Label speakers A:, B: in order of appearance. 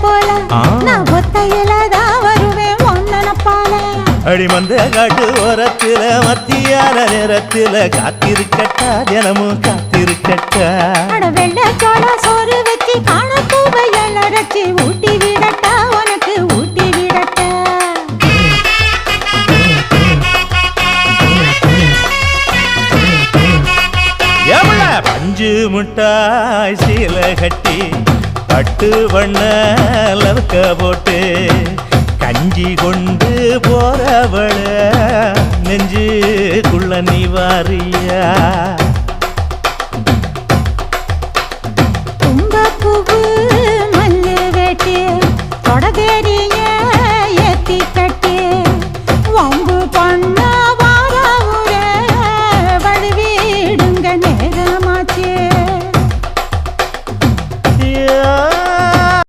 A: போல நான் ஒத்தையிலதான் வருவேன் ஒன்னன போல
B: அடிமந்த காட்டு ஓரத்துல மத்தியான நேரத்துல காத்திருக்கட்டா தினமும் காத்திருக்கட்டா
A: வெள்ள சோள சோறு வச்சு காண பூவையல் அரைச்சி ஊட்டி விடட்டா உனக்கு ஊட்டி விடட்டா
B: எவ்வள பஞ்சு முட்டாய் சீல கட்டி பட்டு வண்ண லவக்க போட்டு கஞ்சி கொண்டு போறவள நெஞ்சுக்குள்ள நீ வாரியா